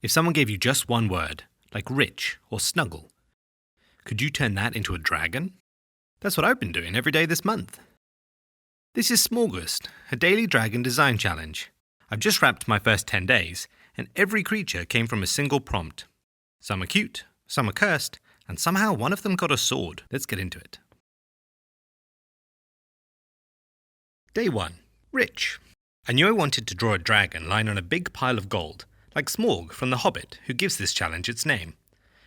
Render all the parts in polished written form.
If someone gave you just one word, like rich or snuggle, could you turn that into a dragon? That's what I've been doing every day this month. This is Smorgased, a daily dragon design challenge. I've just wrapped my first 10 days, and every creature came from a single prompt. Some are cute, some are cursed, and somehow one of them got a sword. Let's get into it. Day 1. Rich. I knew I wanted to draw a dragon lying on a big pile of gold, like Smorg from The Hobbit, who gives this challenge its name.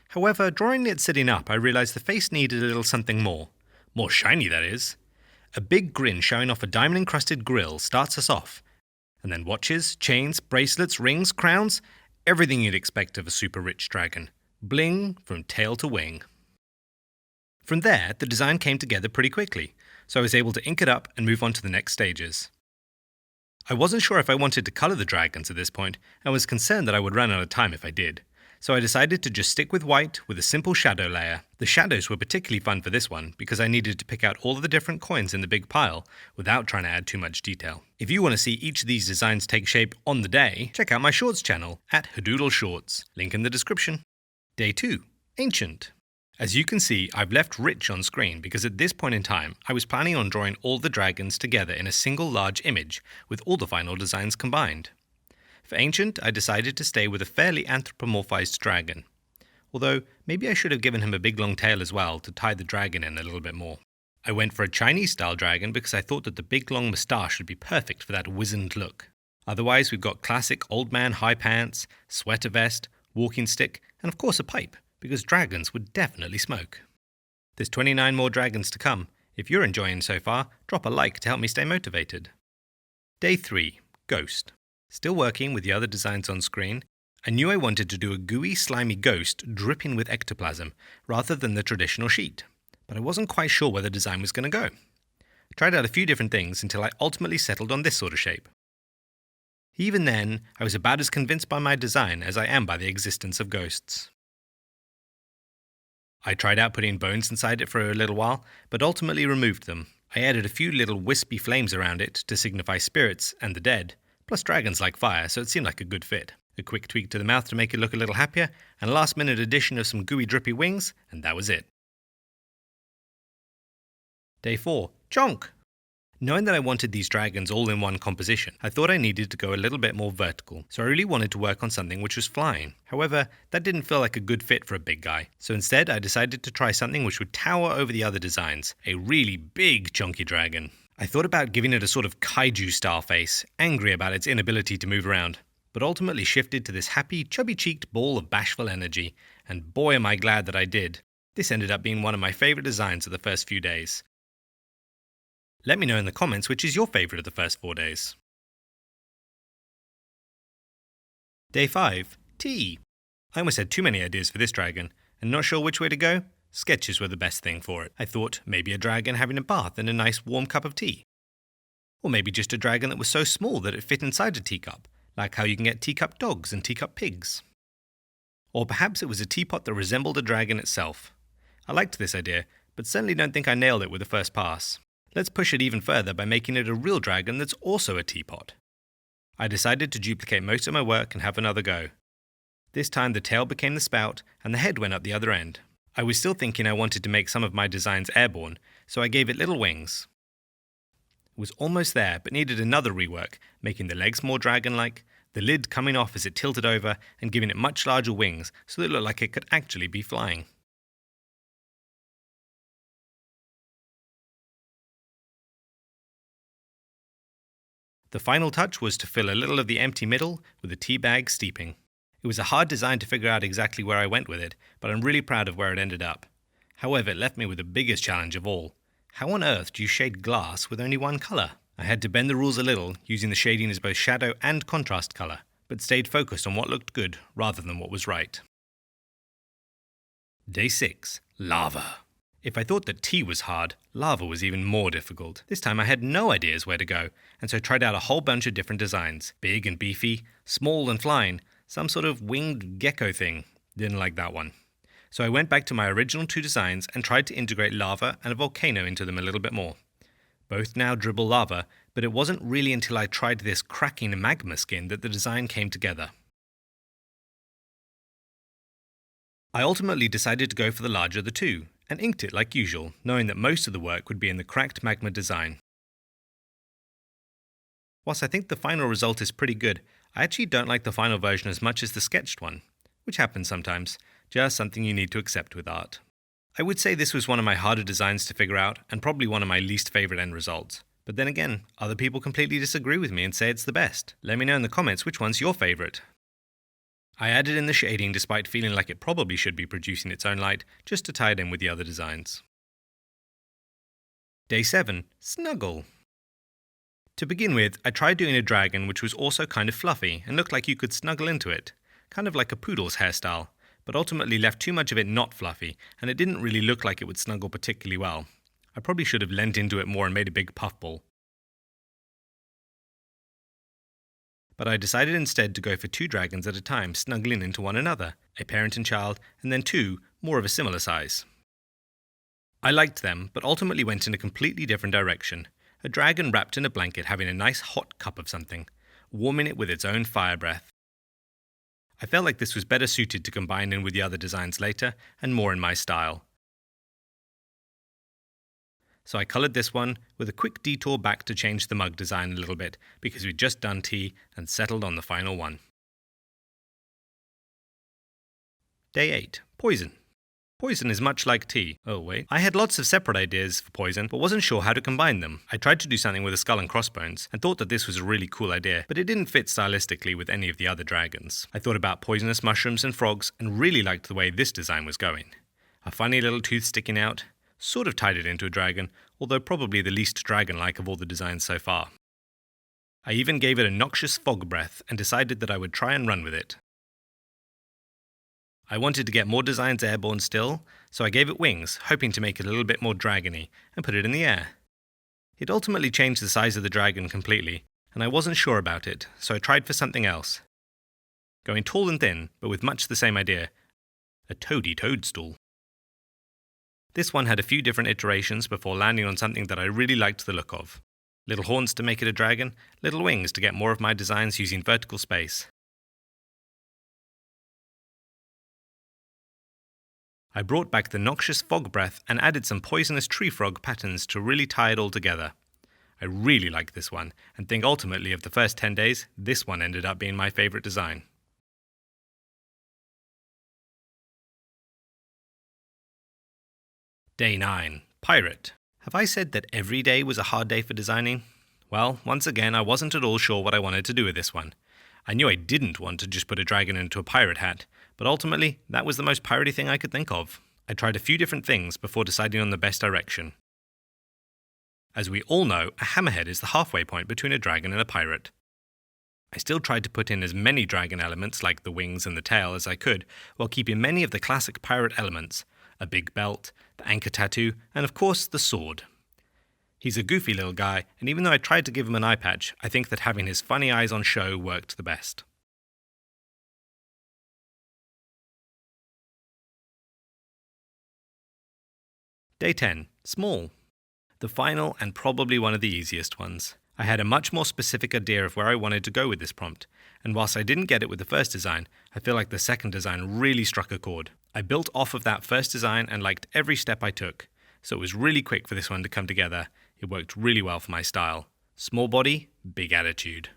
However, drawing it sitting up, I realised the face needed a little something more. More shiny, that is. A big grin showing off a diamond-encrusted grill starts us off, and then watches, chains, bracelets, rings, crowns, everything you'd expect of a super rich dragon. Bling from tail to wing. From there, the design came together pretty quickly, so I was able to ink it up and move on to the next stages. I wasn't sure if I wanted to colour the dragons at this point, and was concerned that I would run out of time if I did. So I decided to just stick with white with a simple shadow layer. The shadows were particularly fun for this one because I needed to pick out all of the different coins in the big pile without trying to add too much detail. If you want to see each of these designs take shape on the day, check out my shorts channel at Hoodoodles Shorts, link in the description. Day 2. Ancient. As you can see, I've left rich on screen because at this point in time, I was planning on drawing all the dragons together in a single large image with all the final designs combined. For Ancient, I decided to stay with a fairly anthropomorphized dragon. Although, maybe I should have given him a big long tail as well to tie the dragon in a little bit more. I went for a Chinese-style dragon because I thought that the big long moustache would be perfect for that wizened look. Otherwise, we've got classic old man high pants, sweater vest, walking stick, and of course a pipe, because dragons would definitely smoke. There's 29 more dragons to come. If you're enjoying so far, drop a like to help me stay motivated. Day 3. Ghost. Still working with the other designs on screen, I knew I wanted to do a gooey, slimy ghost dripping with ectoplasm rather than the traditional sheet, but I wasn't quite sure where the design was going to go. I tried out a few different things until I ultimately settled on this sort of shape. Even then, I was about as convinced by my design as I am by the existence of ghosts. I tried out putting bones inside it for a little while, but ultimately removed them. I added a few little wispy flames around it to signify spirits and the dead. Plus dragons like fire, so it seemed like a good fit. A quick tweak to the mouth to make it look a little happier, and a last-minute addition of some gooey drippy wings, and that was it. Day 4. Chonk. Knowing that I wanted these dragons all in one composition, I thought I needed to go a little bit more vertical, so I really wanted to work on something which was flying. However, that didn't feel like a good fit for a big guy, so instead I decided to try something which would tower over the other designs, a really big chunky dragon. I thought about giving it a sort of kaiju-style face, angry about its inability to move around, but ultimately shifted to this happy, chubby-cheeked ball of bashful energy, and boy am I glad that I did. This ended up being one of my favourite designs of the first few days. Let me know in the comments which is your favourite of the first 4 days. Day 5. Tea. I almost had too many ideas for this dragon, and not sure which way to go. Sketches were the best thing for it. I thought maybe a dragon having a bath and a nice warm cup of tea. Or maybe just a dragon that was so small that it fit inside a teacup, like how you can get teacup dogs and teacup pigs. Or perhaps it was a teapot that resembled a dragon itself. I liked this idea, but certainly don't think I nailed it with the first pass. Let's push it even further by making it a real dragon that's also a teapot. I decided to duplicate most of my work and have another go. This time the tail became the spout and the head went up the other end. I was still thinking I wanted to make some of my designs airborne, so I gave it little wings. It was almost there, but needed another rework, making the legs more dragon-like, the lid coming off as it tilted over, and giving it much larger wings so that it looked like it could actually be flying. The final touch was to fill a little of the empty middle with a tea bag steeping. It was a hard design to figure out exactly where I went with it, but I'm really proud of where it ended up. However, it left me with the biggest challenge of all. How on earth do you shade glass with only one colour? I had to bend the rules a little, using the shading as both shadow and contrast colour, but stayed focused on what looked good rather than what was right. Day 6. Lava. If I thought that tea was hard, lava was even more difficult. This time I had no ideas where to go, and so I tried out a whole bunch of different designs. Big and beefy, small and flying, some sort of winged gecko thing. Didn't like that one. So I went back to my original 2 designs and tried to integrate lava and a volcano into them a little bit more. Both now dribble lava, but it wasn't really until I tried this cracking magma skin that the design came together. I ultimately decided to go for the larger of the two, and inked it like usual, knowing that most of the work would be in the cracked magma design. Whilst I think the final result is pretty good, I actually don't like the final version as much as the sketched one, which happens sometimes, just something you need to accept with art. I would say this was one of my harder designs to figure out, and probably one of my least favourite end results. But then again, other people completely disagree with me and say it's the best. Let me know in the comments which one's your favourite. I added in the shading despite feeling like it probably should be producing its own light, just to tie it in with the other designs. Day 7. Snuggle. To begin with, I tried doing a dragon which was also kind of fluffy and looked like you could snuggle into it, kind of like a poodle's hairstyle, but ultimately left too much of it not fluffy, and it didn't really look like it would snuggle particularly well. I probably should have leant into it more and made a big puffball. But I decided instead to go for 2 dragons at a time snuggling into one another, a parent and child, and then 2 more of a similar size. I liked them, but ultimately went in a completely different direction. A dragon wrapped in a blanket having a nice hot cup of something, warming it with its own fire breath. I felt like this was better suited to combine in with the other designs later, and more in my style. So I coloured this one with a quick detour back to change the mug design a little bit, because we'd just done tea and settled on the final one. Day 8. Poison. Poison is much like tea. Oh wait, I had lots of separate ideas for poison, but wasn't sure how to combine them. I tried to do something with a skull and crossbones, and thought that this was a really cool idea, but it didn't fit stylistically with any of the other dragons. I thought about poisonous mushrooms and frogs, and really liked the way this design was going. A funny little tooth sticking out, sort of tied it into a dragon, although probably the least dragon-like of all the designs so far. I even gave it a noxious fog breath, and decided that I would try and run with it. I wanted to get more designs airborne still, so I gave it wings, hoping to make it a little bit more dragony, and put it in the air. It ultimately changed the size of the dragon completely, and I wasn't sure about it, so I tried for something else. Going tall and thin, but with much the same idea, a toadstool. This one had a few different iterations before landing on something that I really liked the look of. Little horns to make it a dragon, little wings to get more of my designs using vertical space. I brought back the noxious fog breath and added some poisonous tree frog patterns to really tie it all together. I really like this one, and think ultimately of the first 10 days, this one ended up being my favourite design. Day 9. Pirate. Have I said that every day was a hard day for designing? Well, once again, I wasn't at all sure what I wanted to do with this one. I knew I didn't want to just put a dragon into a pirate hat, but ultimately, that was the most piratey thing I could think of. I tried a few different things before deciding on the best direction. As we all know, a hammerhead is the halfway point between a dragon and a pirate. I still tried to put in as many dragon elements like the wings and the tail as I could, while keeping many of the classic pirate elements, a big belt, the anchor tattoo, and of course the sword. He's a goofy little guy, and even though I tried to give him an eye patch, I think that having his funny eyes on show worked the best. Day 10. Small. The final and probably one of the easiest ones. I had a much more specific idea of where I wanted to go with this prompt, and whilst I didn't get it with the first design, I feel like the second design really struck a chord. I built off of that first design and liked every step I took, so it was really quick for this one to come together. It worked really well for my style. Small body, big attitude.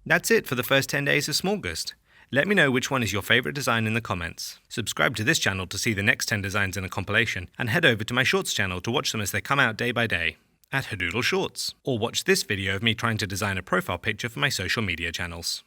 That's it for the first 10 days of Smallgust. Let me know which one is your favourite design in the comments. Subscribe to this channel to see the next 10 designs in a compilation, and head over to my Shorts channel to watch them as they come out day by day, at Hoodoodle Shorts. Or watch this video of me trying to design a profile picture for my social media channels.